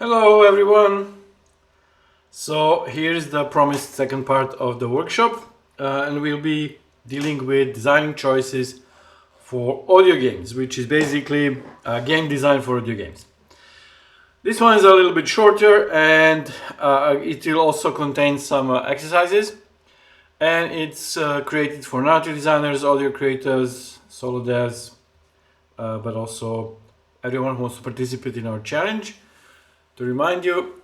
Hello everyone! So here's the promised second part of the workshop and we'll be dealing with designing choices for audio games, which is basically game design for audio games. This one is a little bit shorter and it will also contain some exercises, and it's created for narrative designers, audio creators, solo devs, but also everyone who wants to participate in our challenge. To remind you,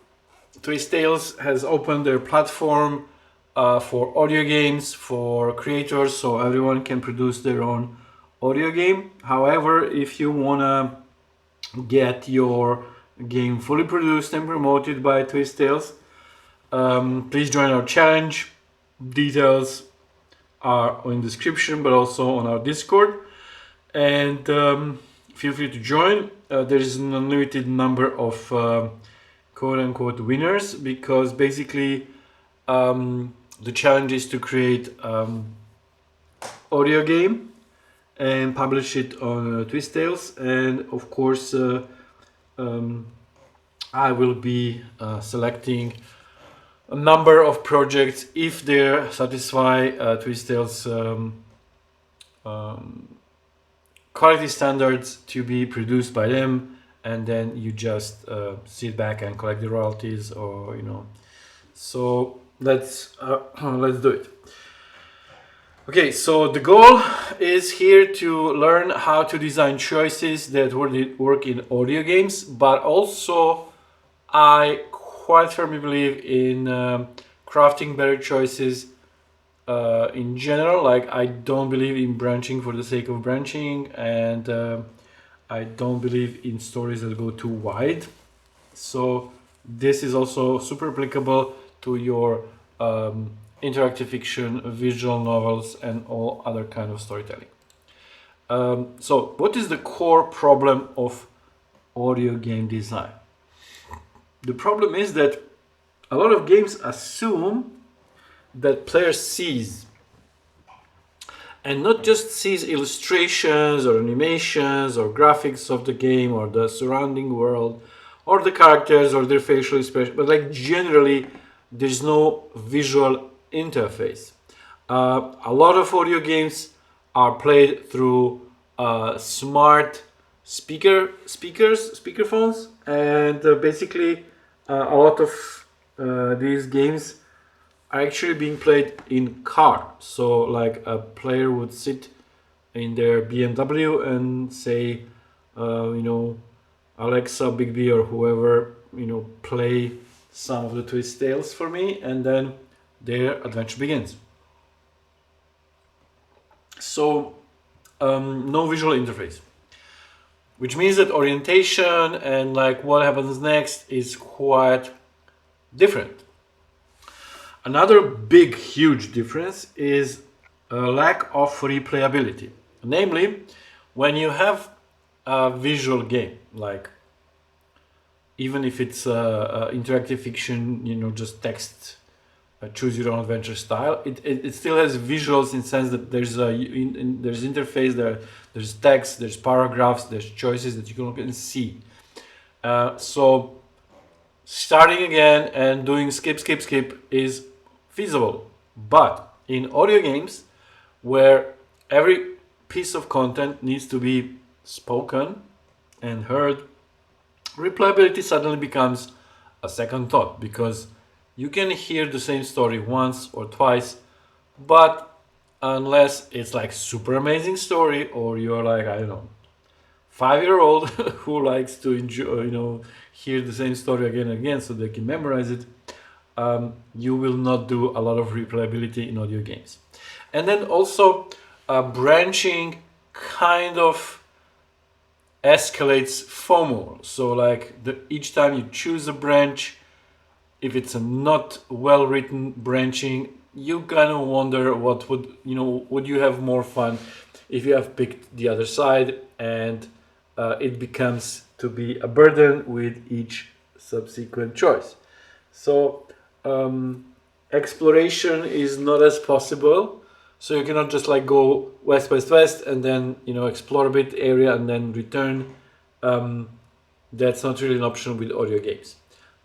Twist Tales has opened their platform for audio games for creators, so everyone can produce their own audio game. However, if you wanna get your game fully produced and promoted by Twist Tales, please join our challenge. Details are in the description, but also on our Discord. And feel free to join. There is an unlimited number of quote-unquote winners, because basically the challenge is to create audio game and publish it on Twist Tales, and of course I will be selecting a number of projects if they satisfy Twist Tales quality standards to be produced by them, and then you just sit back and collect the royalties, or so let's do it. Okay, so the goal is here to learn how to design choices that work in audio games, but also I quite firmly believe in crafting better choices in general. Like, I don't believe in branching for the sake of branching, and I don't believe in stories that go too wide. So this is also super applicable to your interactive fiction, visual novels, and all other kind of storytelling. So what is the core problem of audio game design? The problem is that a lot of games assume that player sees, and not just sees illustrations or animations or graphics of the game or the surrounding world or the characters or their facial expression, but like generally there's no visual interface. A lot of audio games are played through smart speakerphones, and basically a lot of these games are actually being played in car. So like a player would sit in their BMW and say, Alexa, Big B, or whoever, play some of the Twist Tales for me, and then their adventure begins. So no visual interface, which means that orientation and like what happens next is quite different. Another big, huge difference is a lack of replayability. Namely, when you have a visual game, like even if it's interactive fiction, just text, choose your own adventure style, it still has visuals in the sense that there's there's interface, there's text, there's paragraphs, there's choices that you can look and see. So starting again and doing skip is feasible. But in audio games, where every piece of content needs to be spoken and heard, replayability suddenly becomes a second thought, because you can hear the same story once or twice, but unless it's like super amazing story, or you're like, I don't know, 5-year-old who likes to enjoy, hear the same story again and again so they can memorize it, you will not do a lot of replayability in audio games. And then also branching kind of escalates FOMO. So like each time you choose a branch, if it's a not well written branching, you kind of wonder what would you have more fun if you have picked the other side, and it becomes to be a burden with each subsequent choice. So exploration is not as possible. So you cannot just like go west and then explore a bit area and then return. That's not really an option with audio games.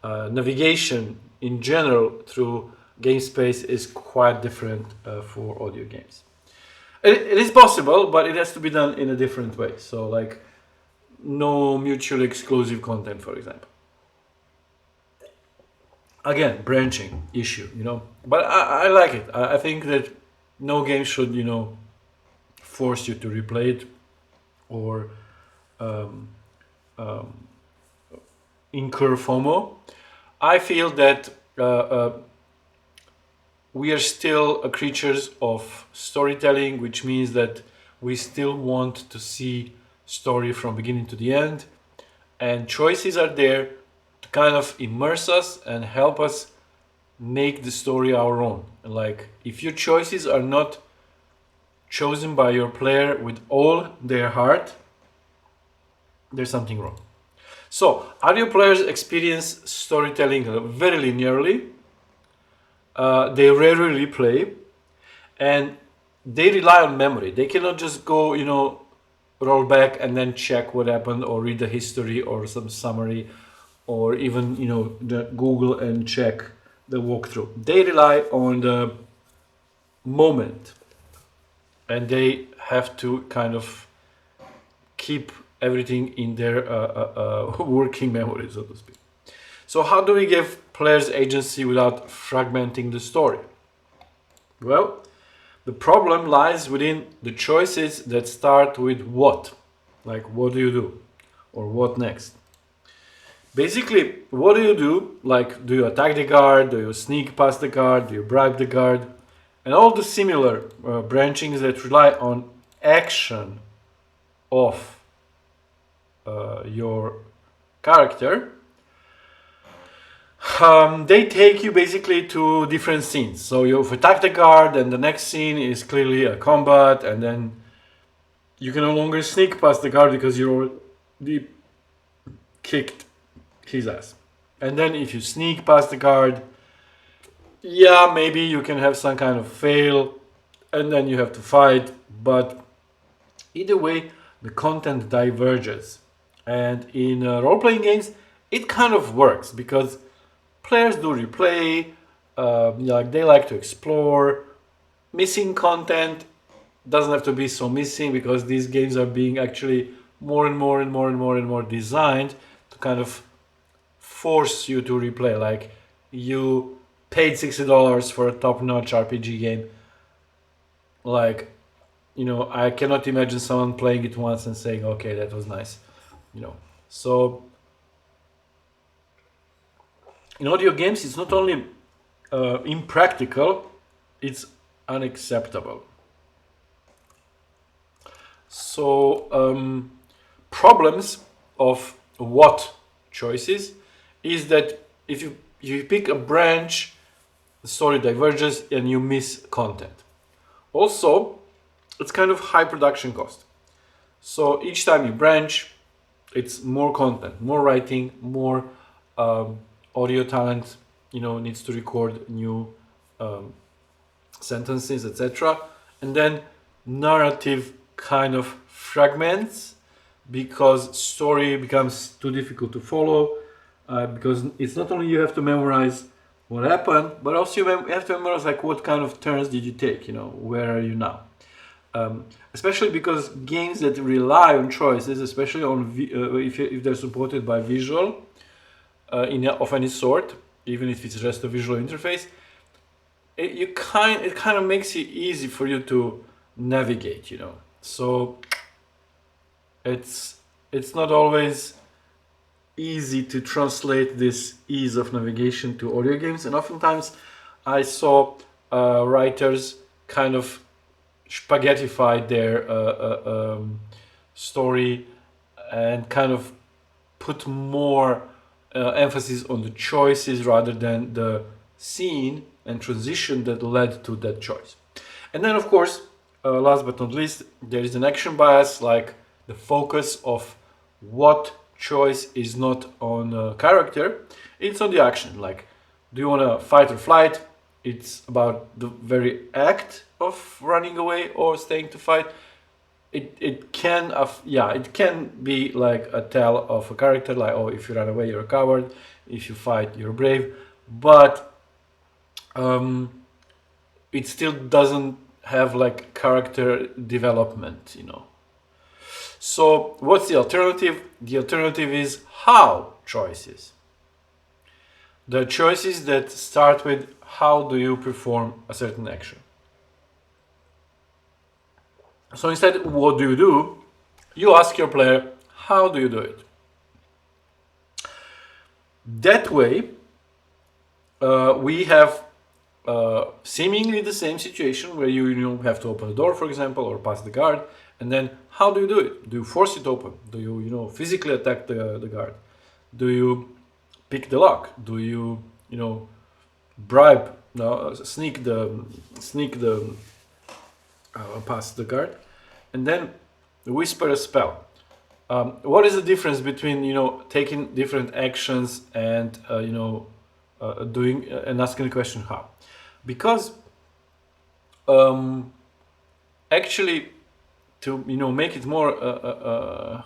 navigation in general through game space is quite different for audio games. It is possible, but it has to be done in a different way. So like no mutually exclusive content, for example. Again, branching issue, but I like it. I think that no game should, force you to replay it or um, um, incur FOMO. I feel that we are still creatures of storytelling, which means that we still want to see story from beginning to the end, and choices are there to kind of immerse us and help us make the story our own. Like if your choices are not chosen by your player with all their heart, there's something wrong. So audio players experience storytelling very linearly. They rarely play, and they rely on memory. They cannot just go, roll back and then check what happened or read the history or some summary or even, the Google and check the walkthrough. They rely on the moment, and they have to kind of keep everything in their working memory, so to speak. So how do we give players agency without fragmenting the story? Well, the problem lies within the choices that start with what. Like, what do you do? Or what next? Basically, what do you do? Like, do you attack the guard? Do you sneak past the guard? Do you bribe the guard? And all the similar branchings that rely on action of your character, they take you basically to different scenes. So you've attacked the guard, and the next scene is clearly a combat, and then you can no longer sneak past the guard because you already kicked his ass. And then if you sneak past the guard, yeah, maybe you can have some kind of fail, and then you have to fight, but either way, the content diverges. And in role-playing games, it kind of works because players do replay, like they like to explore. Missing content doesn't have to be so missing because these games are being actually more and more and more and more and more designed to kind of force you to replay. Like you paid $60 for a top-notch RPG game. Like, I cannot imagine someone playing it once and saying, okay, that was nice. So in audio games, it's not only impractical, it's unacceptable. So problems of what choices is that if you pick a branch, the story diverges and you miss content. Also, it's kind of high production cost. So each time you branch, it's more content, more writing, more audio talent, needs to record new sentences, etc. And then narrative kind of fragments because story becomes too difficult to follow because it's not only you have to memorize what happened, but also you have to memorize like what kind of turns did you take, where are you now? Especially because games that rely on choices, especially on if they're supported by visual of any sort, even if it's just a visual interface, it kind of makes it easy for you to navigate, So it's not always easy to translate this ease of navigation to audio games, and oftentimes I saw writers kind of spaghettify their story and kind of put more emphasis on the choices rather than the scene and transition that led to that choice. And then, of course, last but not least, there is an action bias, like the focus of what choice is not on character, it's on the action. Like, do you want to fight or flight? It's about the very act of running away or staying to fight. it can it can be like a tell of a character, like, oh, if you run away you're a coward, if you fight you're brave, but it still doesn't have like character development, you know. So what's the alternative? The alternative is how choices. The choices that start with how do you perform a certain action. So instead, what do? You ask your player, how do you do it? That way, we have seemingly the same situation where you have to open the door, for example, or pass the guard, and then how do you do it? Do you force it open? Do you physically attack the guard? Do you pick the lock? Do you bribe? No, sneak the past the guard, and then whisper a spell. What is the difference between taking different actions and doing and asking the question how? Because actually, to make it more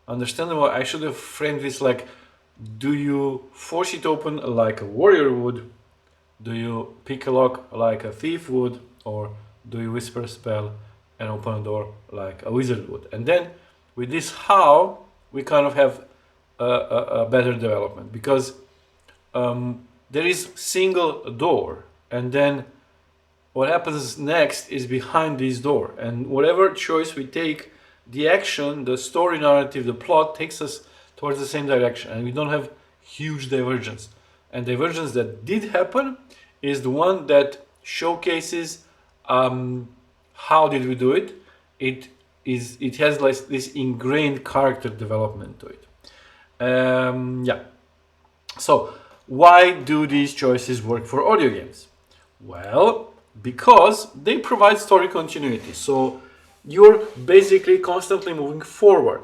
understandable, I should have framed this like: do you force it open like a warrior would? Do you pick a lock like a thief would? Or do you whisper a spell and open a door like a wizard would? And then with this how, we kind of have a better development, because there is single door, and then what happens next is behind this door, and whatever choice we take, the action, the story narrative, the plot takes us towards the same direction, and we don't have huge divergence. And divergence that did happen is the one that showcases how did we do it. It has like this ingrained character development to it. So why do these choices work for audio games? Well, because they provide story continuity. So you're basically constantly moving forward,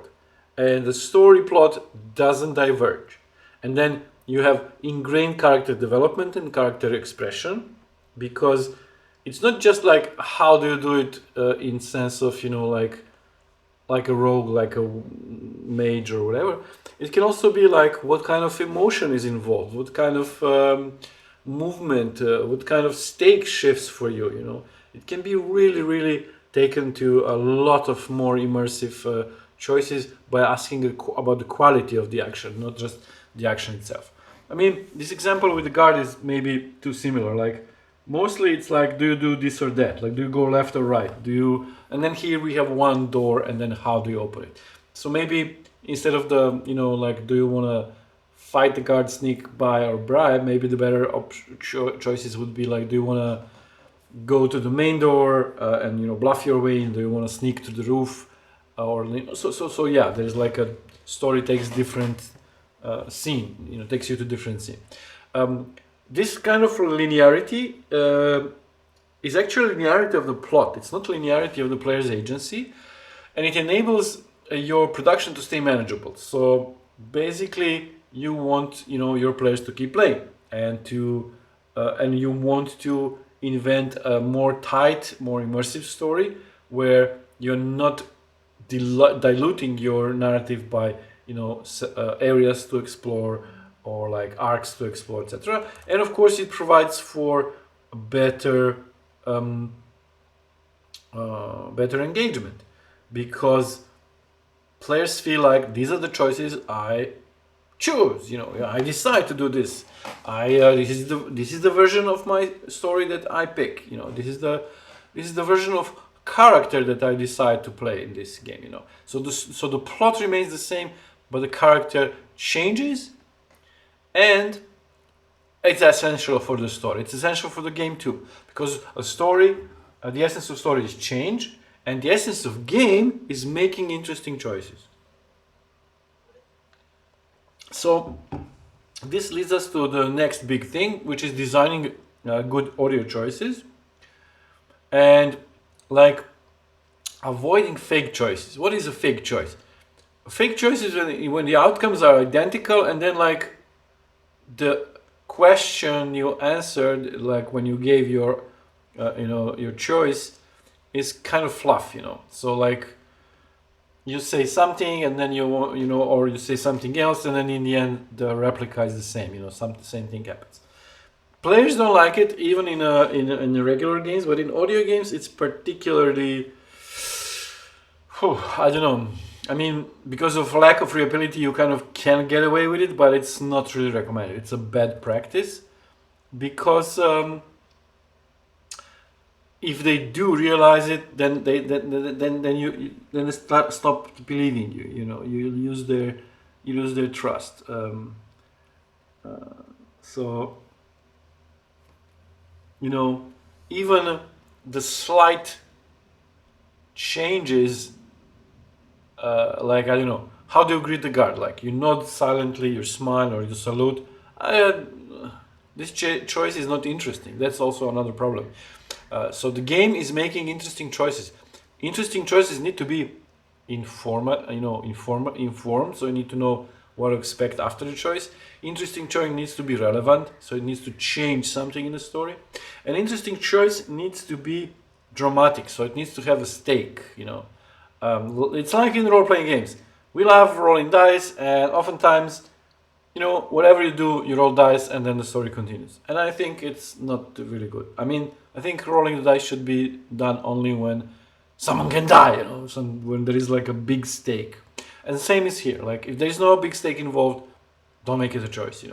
and the story plot doesn't diverge. And then you have ingrained character development and character expression, because it's not just like how do you do it in sense of like a rogue, like a mage or whatever. It can also be like what kind of emotion is involved, what kind of movement, what kind of stake shifts for you. It can be really, really taken to a lot of more immersive choices by asking about the quality of the action, not just the action itself. I mean, this example with the guard is maybe too similar. Like, mostly it's like, do you do this or that? Like, do you go left or right? And then here we have one door, and then how do you open it? So maybe instead of the, like, do you want to fight the guard, sneak by, or bribe, maybe the better choices would be like, do you want to go to the main door and bluff your way in? Do you want to sneak to the roof? So yeah, there's like a story takes different scene, takes you to different scene. This kind of linearity is actually linearity of the plot. It's not linearity of the player's agency, and it enables your production to stay manageable. So basically, you want your players to keep playing, and you want to invent a more tight, more immersive story where you're not diluting your narrative by areas to explore or like arcs to explore, etc. And of course, it provides for better engagement, because players feel like these are the choices I choose. I decide to do this. This is the version of my story that I pick. This is the version of character that I decide to play in this game. So the plot remains the same, but the character changes, and it's essential for the story. It's essential for the game too, because a story, the essence of story is change, and the essence of game is making interesting choices. So this leads us to the next big thing, which is designing good audio choices, and like avoiding fake choices. What is a fake choice? A fake choice is when the outcomes are identical, and then like the question you answered, like when you gave your your choice, is kind of fluff, So like you say something and then or you say something else and then in the end the replica is the same, same thing happens. Players don't like it even in the regular games, but in audio games it's particularly, I don't know. I mean, because of lack of readability, you kind of can get away with it, but it's not really recommended. It's a bad practice because if they do realize it, then they stop believing you. You lose their trust. So even the slight changes, like I don't know, how do you greet the guard? Like you nod silently, you smile, or you salute. This choice is not interesting. That's also another problem. So the game is making interesting choices. Interesting choices need to be informed. So you need to know what to expect after the choice. Interesting choice needs to be relevant, so it needs to change something in the story. An interesting choice needs to be dramatic, so it needs to have a stake. It's like in role-playing games. We love rolling dice, and oftentimes, whatever you do, you roll dice, and then the story continues. And I think it's not really good. I mean, I think rolling the dice should be done only when someone can die, when there is like a big stake. And the same is here. Like if there is no big stake involved, don't make it a choice.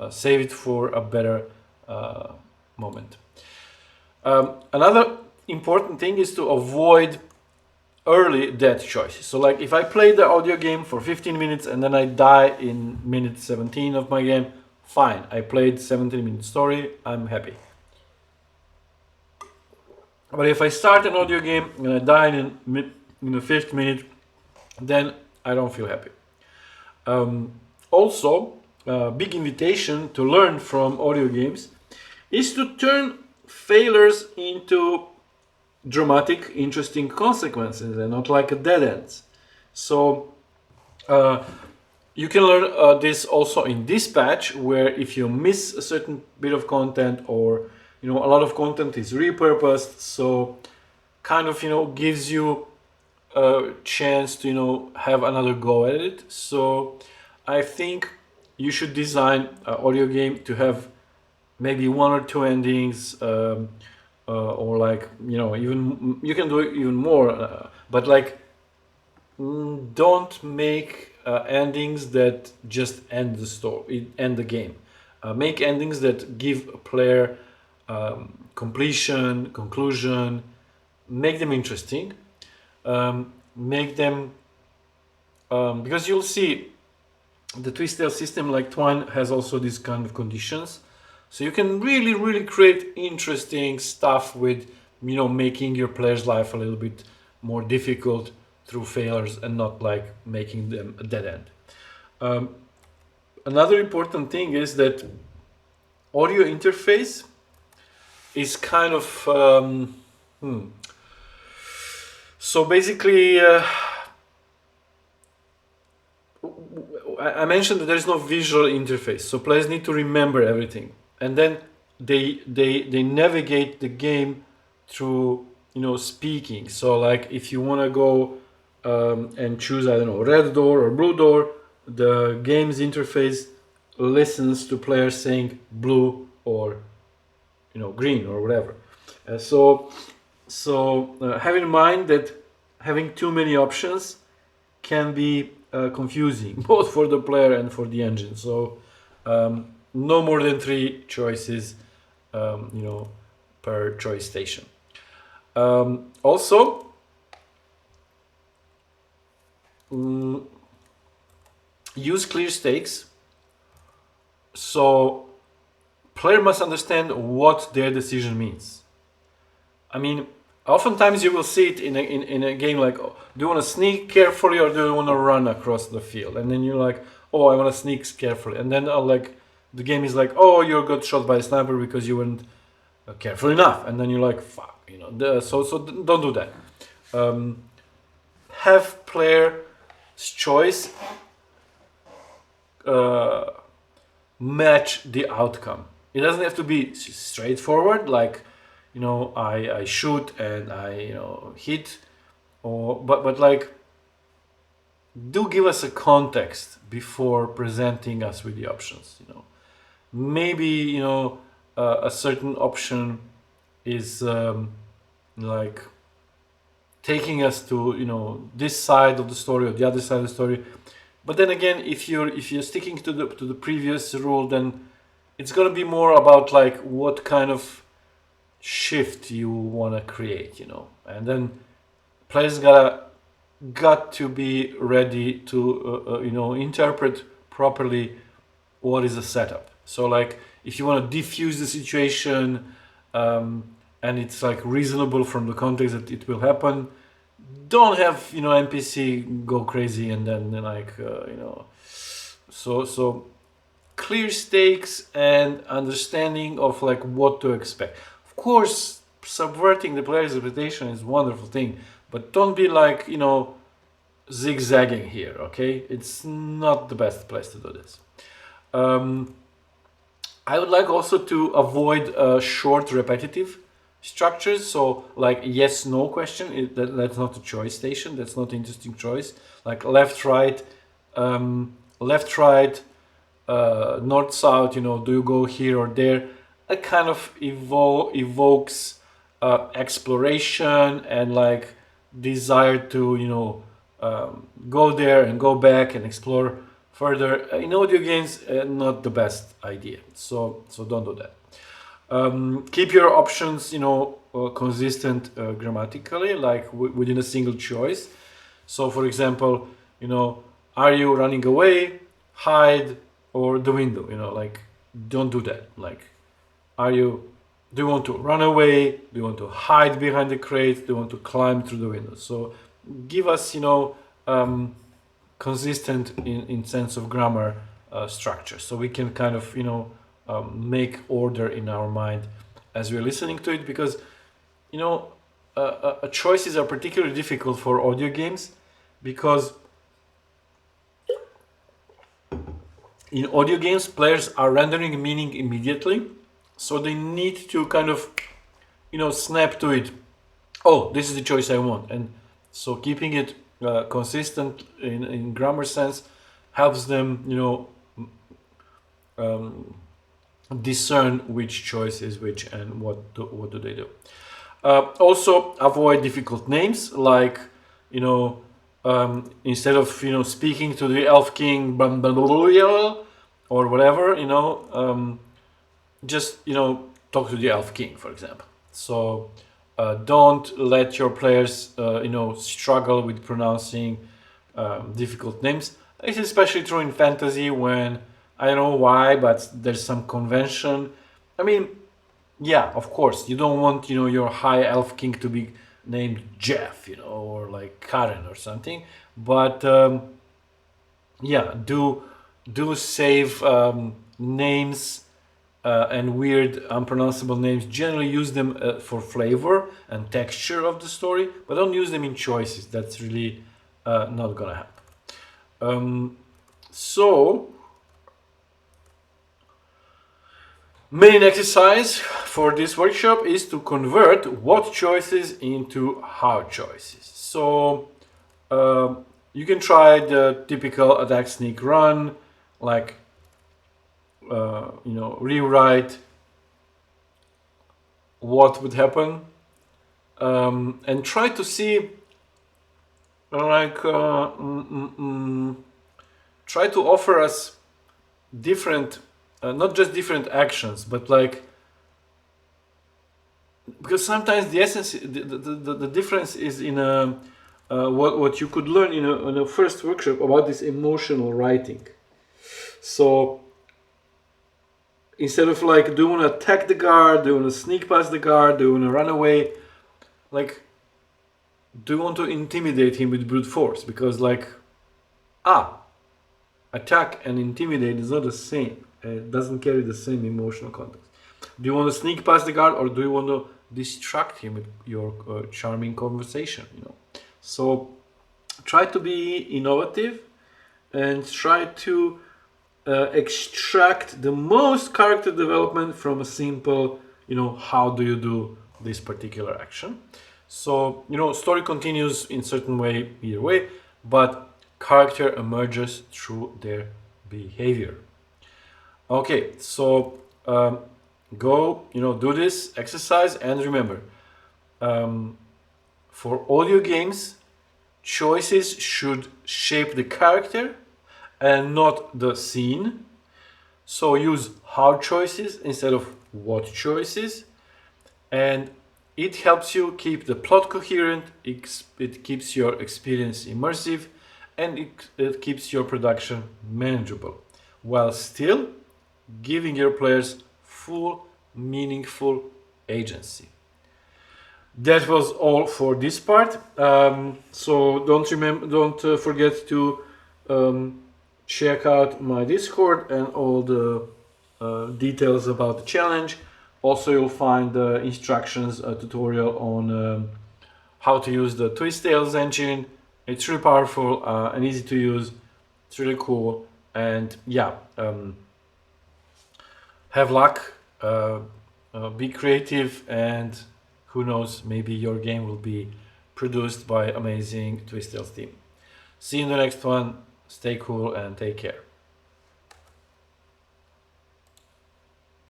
Save it for a better moment. Another important thing is to avoid early death choices. So like if I play the audio game for 15 minutes and then I die in minute 17 of my game, fine. I played 17-minute story, I'm happy. But if I start an audio game and I die in the 5th minute, then I don't feel happy. Also, a big invitation to learn from audio games is to turn failures into dramatic, interesting consequences and not like a dead ends. So you can learn this also in Dispatch, where if you miss a certain bit of content or a lot of content is repurposed, so kind of gives you a chance to have another go at it. So I think you should design an audio game to have maybe 1 or 2 endings, or like even you can do it even more, but like don't make endings that just end the story, end the game. Make endings that give a player completion, conclusion, make them interesting, make them because you'll see the twist-tail system like Twine has also these kind of conditions. So you can really create interesting stuff with, making your player's life a little bit more difficult through failures and not like making them a dead end. Another important thing is that audio interface is kind of so basically I mentioned that there is no visual interface, so players need to remember everything, and then they navigate the game through speaking. So like if you want to go and choose, I don't know, red door or blue door, the game's interface listens to players saying blue or green or whatever. So have in mind that having too many options can be confusing both for the player and for the engine. So no more than 3 choices per choice station. Also use clear stakes, so player must understand what their decision means. I mean, oftentimes you will see it in a game like, oh, do you want to sneak carefully or do you want to run across the field? And then you're like, oh, I want to sneak carefully. And then the game is like, oh, you got shot by a sniper because you weren't careful enough. And then you're like, fuck, so don't do that. Have player's choice match the outcome. It doesn't have to be straightforward, like I shoot and I hit, or but like, do give us a context before presenting us with the options. Maybe a certain option is like taking us to this side of the story or the other side of the story. But then again, if you're sticking to the previous rule, then it's gonna be more about like what kind of shift you want to create, and then players got to be ready to interpret properly what is a setup. So like if you want to diffuse the situation, and it's like reasonable from the context that it will happen, don't have NPC go crazy and then like so clear stakes and understanding of like what to expect. Of course, subverting the player's expectation is a wonderful thing, but don't be like zigzagging here. Okay, it's not the best place to do this. I would like also to avoid short repetitive structures. So like yes no question, that's not a choice station, that's not an interesting choice. Like left right, left right, north south, do you go here or there? It kind of evokes exploration and like desire to go there and go back and explore further. In audio games, not the best idea, so don't do that. Keep your options consistent grammatically, like within a single choice. So for example, are you running away, hide, or the window? Like don't do that. Like do you want to run away, do you want to hide behind the crate, do you want to climb through the window? So give us consistent in sense of grammar structure, so we can kind of make order in our mind as we're listening to it, because choices are particularly difficult for audio games, because in audio games players are rendering meaning immediately, so they need to kind of snap to it. Oh, this is the choice I want. And so keeping it consistent in grammar sense helps them discern which choice is which and what do they do. Also avoid difficult names, like instead of speaking to the elf king or whatever, just talk to the elf king, for example. So don't let your players struggle with pronouncing difficult names. It's especially true in fantasy, when I don't know why, but there's some convention. I mean, yeah, of course, you don't want your high elf king to be named Jeff, or like Karen or something. But yeah, do save names and weird unpronounceable names. Generally use them for flavor and texture of the story, but don't use them in choices. That's really not gonna happen. So main exercise for this workshop is to convert what choices into how choices. So you can try the typical attack, sneak, run, like rewrite what would happen, and try to see like try to offer us different not just different actions, but like, because sometimes the essence, the difference is in what you could learn in a first workshop about this emotional writing. So instead of like, do you want to attack the guard, do you want to sneak past the guard, do you want to run away, like, do you want to intimidate him with brute force? Because like, attack and intimidate is not the same. It doesn't carry the same emotional context. Do you want to sneak past the guard, or do you want to distract him with your charming conversation? So try to be innovative and try to extract the most character development from a simple, how do you do this particular action. So, story continues in certain way, either way, but character emerges through their behavior. Okay, so go, do this exercise, and remember, for audio games, choices should shape the character and not the scene. So use how choices instead of what choices, and it helps you keep the plot coherent, it keeps your experience immersive, and it keeps your production manageable, while still giving your players full, meaningful agency. That was all for this part. So don't forget to check out my Discord and all the details about the challenge. Also, you'll find the instructions, a tutorial on how to use the Twist Tales engine. It's really powerful and easy to use. It's really cool, and yeah, have luck, be creative, and who knows, maybe your game will be produced by amazing Twist Tales team. See you in the next one. Stay cool and take care.